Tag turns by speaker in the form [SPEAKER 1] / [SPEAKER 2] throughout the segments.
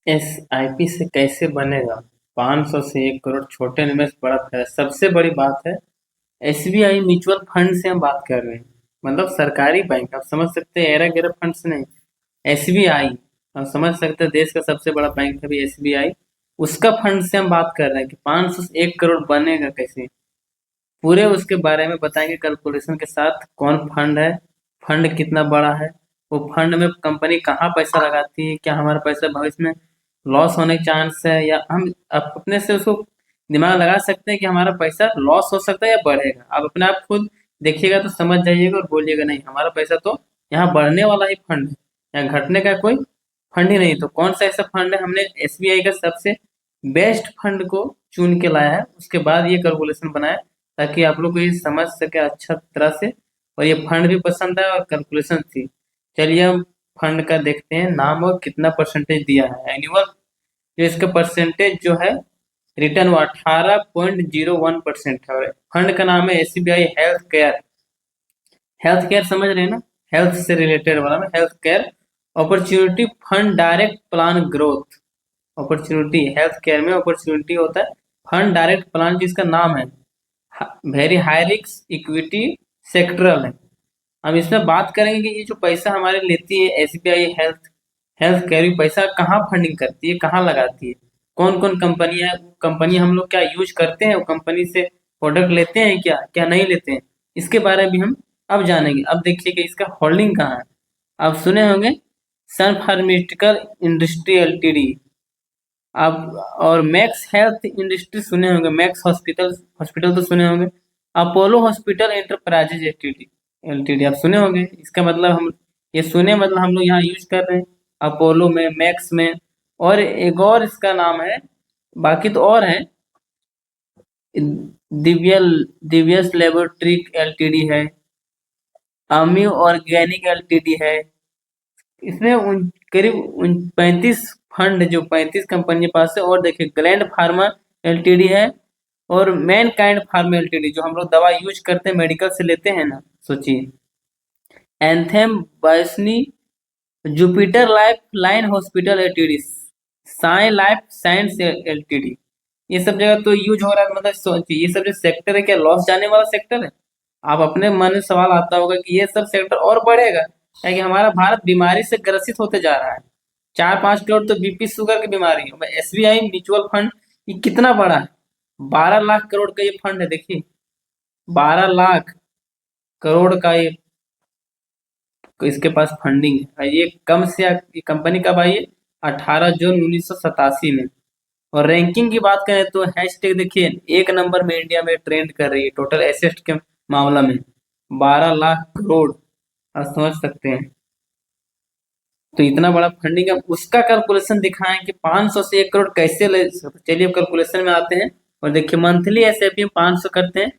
[SPEAKER 1] SIP से कैसे बनेगा 500 से 1 करोड़ छोटे निवेश बड़ा फायदा। सबसे बड़ी बात है एसबीआई म्यूचुअल फंड से हम बात कर रहे हैं। मतलब सरकारी बैंक, आप समझ सकते हैं, एरा गैरा फंड से नहीं। एसबीआई, आप समझ सकते हैं, देश का सबसे बड़ा बैंक है भी एसबीआई। उसका फंड से हम बात कर रहे हैं कि 500 से 1 करोड़ बनेगा कैसे। पूरे उसके बारे में बताएंगे कैलकुलेशन के साथ। कौन फंड है, फंड कितना बड़ा है, वो फंड में कंपनी कहाँ पैसा लगाती है, क्या हमारा पैसा भविष्य में लॉस होने के चांस है, या हम अपने से उसको दिमाग लगा सकते हैं कि हमारा पैसा लॉस हो सकता है या बढ़ेगा। आप अपने आप खुद देखिएगा तो समझ जाइएगा और बोलिएगा नहीं हमारा पैसा तो यहाँ बढ़ने वाला ही फंड है, यहाँ घटने का कोई फंड ही नहीं। तो कौन सा ऐसा फंड है, हमने एसबीआई का सबसे बेस्ट फंड को चुन के लाया है, उसके बाद ये कैलकुलेशन बनाया ताकि आप लोग को ये समझ सके अच्छा तरह से, और ये फंड भी पसंद है और कैलकुलेशन थी। चलिए हम फंड का देखते हैं नाम और कितना परसेंटेज दिया है। एनुअल जो इसका परसेंटेज जो है रिटर्न वो 18.01% है। और फंड का नाम है SBI health care. Health care समझ रहे हैं ना, हेल्थ से रिलेटेड वाला में health care opportunity fund direct plan growth. Opportunity health care में अपॉर्चुनिटी होता है, फंड डायरेक्ट प्लान जिसका नाम है very high risk equity sectoral है। हम इसमें बात करेंगे कि ये जो पैसा हमारे लेती है एसबीआई हेल्थ हेल्थ केयर, पैसा कहाँ फंडिंग करती है, कहाँ लगाती है, कौन कौन कंपनी है, कंपनी हम लोग क्या यूज करते हैं, वो कंपनी से प्रोडक्ट लेते हैं क्या क्या नहीं लेते हैं, इसके बारे में भी हम अब जानेंगे। अब देखिए कि इसका होल्डिंग कहाँ है। आप सुने होंगे सन फार्मास्यूटिकल इंडस्ट्री एलटीडी, आप और मैक्स हेल्थ इंडस्ट्री सुने होंगे, मैक्स हॉस्पिटल हॉस्पिटल तो सुने होंगे। Apollo hospital enterprises LTD LTD आप सुने होंगे। इसका मतलब हम ये सुने मतलब हम लोग यहाँ यूज कर रहे हैं अपोलो में, मैक्स में। और एक और इसका नाम है, बाकी तो और है, दिव्य दिव्यस लेबोरेटरी एलटीडी है, अम्यू ऑर्गेनिक एलटीडी है। इसमें करीब 35 फंड, जो 35 कंपनी के पास है। और देखिए ग्लैंड फार्मा एलटीडी है, और मैन काइंड फार्मा एलटीडी जो हम लोग दवा यूज करते हैं मेडिकल से लेते हैं ना, सोचिए। Anthem Biosciences, Jupiter Lifeline Hospital LTD, Sai Life Science LTD. ये सब जगह तो यूज हो रहा है। मतलब सोचिए ये सब जो सेक्टर है क्या लॉस जाने वाला सेक्टर है। आप अपने मन में सवाल आता होगा कि ये सब सेक्टर और बढ़ेगा क्या, कि हमारा भारत बीमारी से ग्रसित होते जा रहा है। 4-5 करोड़ तो बीपी शुगर की बीमारी है। एसबीआई म्यूचुअल फंड ये कितना बड़ा है, 12 लाख करोड़ का ये फंड है। देखिए 12 लाख करोड़ का ये इसके पास फंडिंग है। ये कम से ये कंपनी कब आई है, 18 जून 1987 में। और रैंकिंग की बात करें तो हैशटैग देखिए 1 नंबर में इंडिया में ट्रेंड कर रही है टोटल एसेट के मामला में, 12 लाख करोड़, आप समझ सकते हैं। तो इतना बड़ा फंडिंग है, उसका कैलकुलेशन दिखाएं कि 500 से 1 करोड़ कैसे ले। चलिए अब कैलकुलेशन में आते हैं और देखिए मंथली एसआईपी में 500 करते हैं।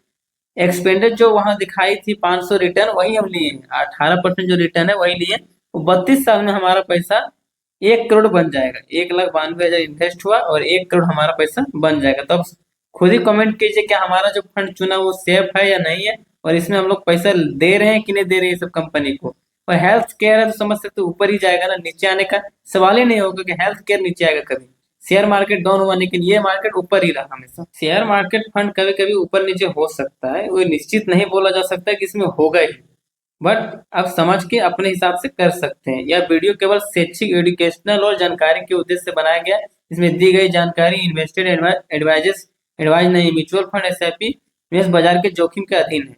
[SPEAKER 1] एक्सपेंडेड जो वहां दिखाई थी 500 रिटर्न, वही हम लिए हैं। 18% जो रिटर्न है वही लिए। वो 32 साल में हमारा पैसा 1 करोड़ बन जाएगा। 1,92,000 इन्वेस्ट हुआ और 1 करोड़ हमारा पैसा बन जाएगा। तो अब खुद ही कमेंट कीजिए क्या हमारा जो फंड चुना वो सेफ है या नहीं है, और इसमें हम लोग पैसा दे रहे हैं कि नहीं दे रहे हैं सब कंपनी को। और हेल्थ केयर है तो समझ सकते हो ऊपर ही जाएगा ना, नीचे आने का सवाल ही नहीं होगा कि हेल्थ केयर नीचे आएगा कभी। शेयर मार्केट डाउन हुआ लेकिन ये मार्केट ऊपर ही रहा हमेशा। शेयर मार्केट फंड कभी कभी ऊपर नीचे हो सकता है, वो निश्चित नहीं बोला जा सकता कि इसमें होगा ही, बट आप समझ के अपने हिसाब से कर सकते हैं। यह वीडियो केवल शैक्षिक एजुकेशनल और जानकारी के उद्देश्य से बनाया गया है। इसमें दी गई जानकारी इन्वेस्टेड एडवाइज नहीं, म्यूचुअल फंड एसआईपी निवेश बाजार के जोखिम के अधीन है।